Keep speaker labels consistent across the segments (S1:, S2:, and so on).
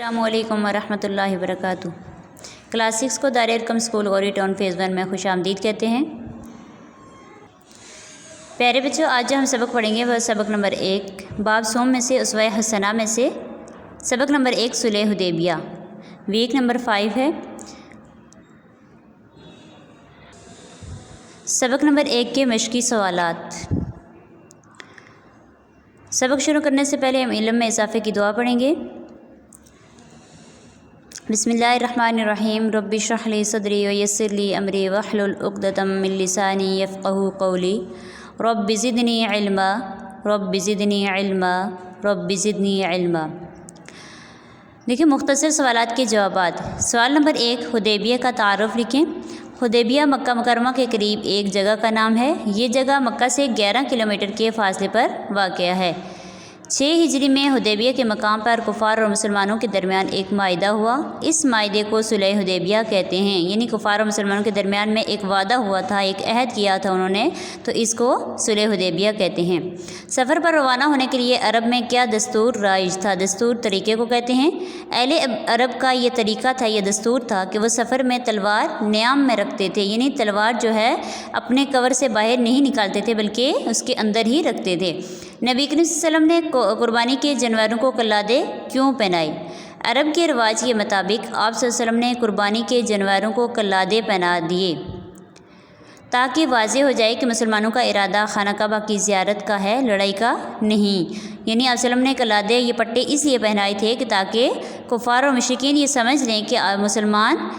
S1: अस्सलामुअलैकुम वरहमतुल्लाहि वबरकातुहू। क्लास 6 को दायर कम स्कूल गौरी टाउन फेज़ 1 में खुश आमदीद कहते हैं। प्यारे बच्चों, आज जो हम सबक पढ़ेंगे वह सबक नंबर 1 बाब सोम में से उसवा हसना में से सबक नंबर 1 सुलह हुदैबिया वीक नंबर 5 है। सबक नंबर 1 के मशकी सवालात। सबक शुरू करने से पहले हम इल्म में इजाफ़े की दुआ पढ़ेंगे। बिस्मिल्लाहिर्रहमानिर्रहीम रब्बि इश्रह ली सदरी व यस्सिर ली अमरी वहलुल उक़दतम मिन लिसानी यफ़क़हू क़ौली रब्बि ज़िदनी इल्मा रब्बि ज़िदनी इल्मा रब्बि ज़िदनी इल्मा। देखिए मुख्तसर सवालात के जवाबात। सवाल नंबर 1 हुदैबिया का तारुफ़ लिखें। हुदैबिया मक्का मुकरमा के करीब एक जगह का नाम है। ये जगह मक्का से 11 किलोमीटर के फासले पर वाक़या है। 6 हिजरी में हुदैबिया के मकाम पर कुफ़ार और मुसलमानों के दरमियान एक माहिदा हुआ। इस माहिदे को सुलह हुदैबिया कहते हैं, यानी कुफ़ार और मुसलमानों के दरमियान में एक वादा हुआ था, एक अहद किया था उन्होंने, तो इसको सुलह हुदैबिया कहते हैं। सफ़र पर रवाना होने के लिए अरब में क्या दस्तूर राइज था? दस्तूर तरीक़े को कहते हैं। अहले अरब का ये तरीक़ा था, ये दस्तूर था कि वह सफ़र में तलवार न्याम में रखते थे, यानी तलवार जो है अपने कवर से बाहर नहीं निकालते थे बल्कि उसके अंदर ही रखते थे। नबी करीम सल्लल्लाहु अलैहि वसल्लम ने कुर्बानी के जानवरों को कल्लादे क्यों पहनाई? अरब के रिवाज के मुताबिक आप सल्लल्लाहु अलैहि वसल्लम ने कुर्बानी के जानवरों को कल्लादे पहना दिए ताकि वाज़ेह हो जाए कि मुसलमानों का इरादा खाना काबा की ज़ियारत का है, लड़ाई का नहीं। यानी आप सल्लल्लाहु अलैहि वसल्लम ने कल्लादे ये पट्टे इसलिए पहनाए थे कि ताकि कुफ़ार और मुशरिकीन ये समझ लें कि मुसलमान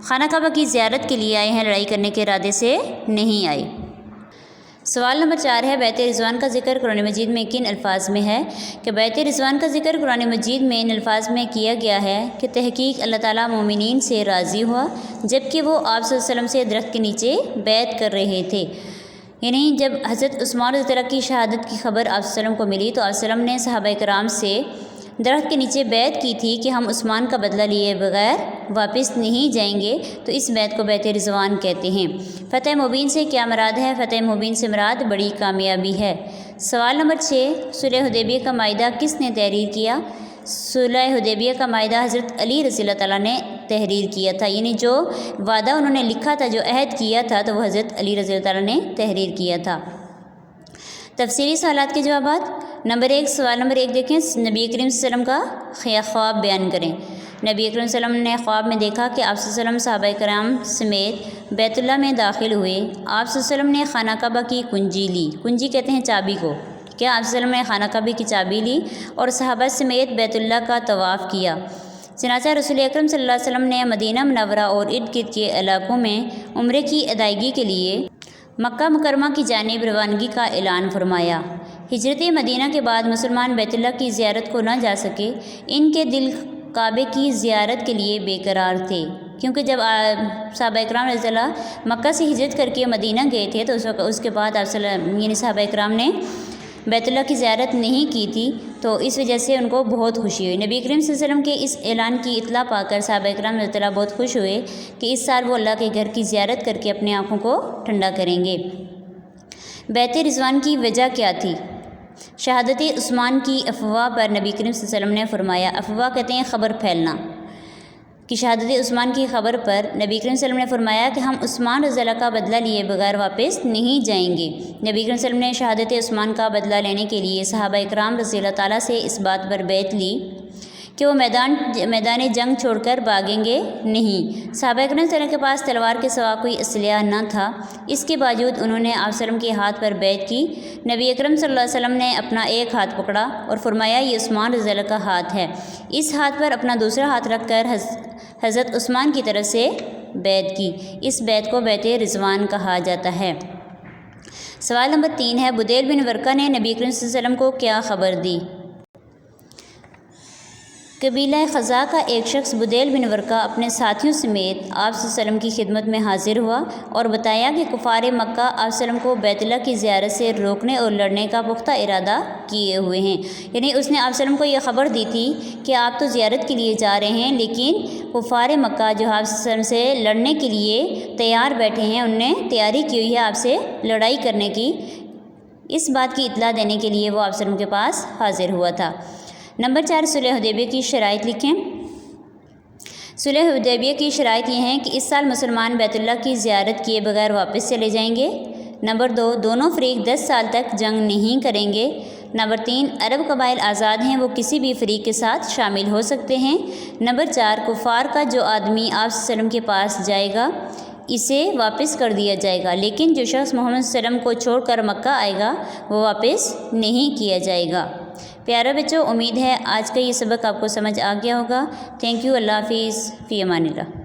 S1: खाना काबा की ज़ियारत के लिए आए हैं, लड़ाई करने के इरादे से नहीं आए। सवाल नंबर 4 है बैत रिज़वान का ज़िक्र कुरान मजीद में किन अल्फाज में है? कि बैत रिज़वान का ज़िक्र कुरान मजीद में इन अल्फाज में किया गया है कि तहकीक अल्लाह ताला मोमिनीन से राज़ी हुआ जबकि वो आप सल्लल्लाहु अलैहि वसल्लम से दरख्त के नीचे बैत कर रहे थे। यानी जब हज़रत उस्मान रज़ी अल्लाह की शहादत की खबर आप सल्लल्लाहु अलैहि वसल्लम को मिली तो आप सल्लल्लाहु अलैहि वसल्लम ने सहाबा कराम से दरख्त के नीचे बैत की थी कि हम उस्मान का बदला लिए बगैर वापस नहीं जाएंगे, तो इस बैत को बैत रिज़वान कहते हैं। फ़तह मुबीन से क्या मुराद है? फ़तह मुबीन से मुराद बड़ी कामयाबी है। सवाल नंबर 6 सुलह हुदैबिया का माहिदा किसने तहरीर किया? सुलह हुदैबिया का माहिदा हज़रत अली रज़ी अल्लाह तआला ने तहरीर किया था, यानी जो वादा उन्होंने लिखा था, जो अहद किया था, तो वह हज़रत अली रज़ी अल्लाह तआला ने तहरीर किया था। तफसीली सवालात के जवाबात। नंबर 1 सवाल नंबर 1 देखें। नबी करीम सल्लल्लाहु अलैहि वसल्लम का ख्वाब बयान करें। नबी करीम सल्लल्लाहु अलैहि वसल्लम ने ख्वाब में देखा कि आप सल्लल्लाहु अलैहि वसल्लम सहाबा कराम समेत बैतुल्लाह में दाखिल हुए। आप सल्लल्लाहु अलैहि वसल्लम ने खाना काबा की कुंजी ली। कुंजी कहते हैं चाबी को। क्या आप सल्लल्लाहु अलैहि वसल्लम ने खाना काबा की चाबी ली और सहाबा समेत बैतुल्लाह का तवाफ़ किया। चनाचा रसूल अकरम सल्लल्लाहु अलैहि वसल्लम ने मदीना मुनव्वरा और इर्द गिर्द के इलाकों में उम्रे की अदायगी के लिए मक्का मुकरमा की जानिब रवानगी का ऐलान फरमाया। हिजरत मदीना के बाद मुसलमान बैतुल्लाह की ज़ियारत को न जा सके। इनके दिल काबे की ज़ियारत के लिए बेकरार थे, क्योंकि जब सहाबा इकराम रज़ी अल्लाह मक्का से हिजरत करके मदीना गए थे तो उसके बाद आप यानी सहाबा इकराम ने बैतुल्लाह की ज़ियारत नहीं की थी, तो इस वजह से उनको बहुत खुशी हुई। नबी करीम सल्लल्लाहु अलैहि वसल्लम के इस ऐलान की इत्तला पाकर सहाबा इकराम रज़ी अल्लाह बहुत खुश हुए कि इस साल वो अल्लाह के घर की ज़ियारत करके अपनी आँखों को ठंडा करेंगे। बैत रिज़वान की वजह क्या थी? शहादत उस्मान की अफवाह पर नबी करीम सल्लल्लाहु अलैहि वसल्लम ने फरमाया, अफवाह कहते हैं ख़बर फैलना, कि शहादत उस्मान की ख़बर पर नबी करीम सल्लल्लाहु अलैहि वसल्लम ने फरमाया कि हम उस्मान रज़ी अल्लाह का बदला लिए बगैर वापस नहीं जाएंगे। नबी करीम सल्लल्लाहु अलैहि वसल्लम ने शहादत उस्मान का बदला लेने के लिए सहाबा इकराम रज़ी अल्लाह ताला से इस बात पर बैत ली कि वो मैदान जंग छोड़कर भागेंगे नहीं। सहाबा इकराम सल्लल्लाहु अलैहि वसल्लम के पास तलवार के सिवा कोई असलहा न था, इसके बावजूद उन्होंने आप सल्लम के हाथ पर बैत की। नबी अकरम सल्लल्लाहु अलैहि वसल्लम ने अपना एक हाथ पकड़ा और फरमाया ये उस्मान रज़ी अल्लाह का हाथ है। इस हाथ पर अपना दूसरा हाथ रखकर हज़रत उस्मान की तरफ से बैत की। इस बैत को बैत रिज़वान कहा जाता है। सवाल नंबर 3 है बुदैल बिन वर्का ने नबी करीम सल्लल्लाहु अलैहि वसल्लम को क्या ख़बर दी? कबीला ख़ज़ा का एक शख्स बुदैल बिन वर्का अपने साथियों समेत आप सल्लल्लाहु अलैहि वसल्लम की खिदमत में हाजिर हुआ और बताया कि कुफ़ार मक्का आप सल्लल्लाहु अलैहि वसल्लम को बैतुल्लाह की ज़ियारत से रोकने और लड़ने का पुख्ता इरादा किए हुए हैं। यानी उसने आप सल्लल्लाहु अलैहि वसल्लम को यह ख़बर दी थी कि आप तो ज़ियारत के लिए जा रहे हैं, लेकिन कुफ़ार मक्का जो आप सल्लल्लाहु अलैहि वसल्लम से लड़ने के लिए तैयार बैठे हैं, उनने तैयारी की हुई है आपसे लड़ाई करने की। इस बात की इत्तला देने के लिए वो आप सल्लल्लाहु अलैहि वसल्लम के पास हाजिर हुआ था। नंबर 4 सुलह हुदैबिया की शराइत लिखें। صلح حدیبیہ کی شرائط یہ ہیں کہ اس سال مسلمان بیت اللہ کی زیارت کیے بغیر واپس چلے جائیں گے۔ نمبر 2، دونوں فریق 10 سال تک جنگ نہیں کریں گے۔ نمبر 3، عرب قبائل آزاد ہیں، وہ کسی بھی فریق کے ساتھ شامل ہو سکتے ہیں۔ نمبر 4، کفار کا جو آدمی آپ صلی اللہ علیہ وسلم کے پاس جائے گا اسے واپس کر دیا جائے گا، لیکن جو شخص محمد صلی اللہ علیہ وسلم کو چھوڑ کر مکہ آئے گا وہ واپس نہیں کیا جائے گا۔ پیارے بچوں، امید ہے آج کا یہ سبق آپ کو سمجھ آ گیا ہوگا۔ تھینک یو، اللہ حافظ، فی امان اللہ۔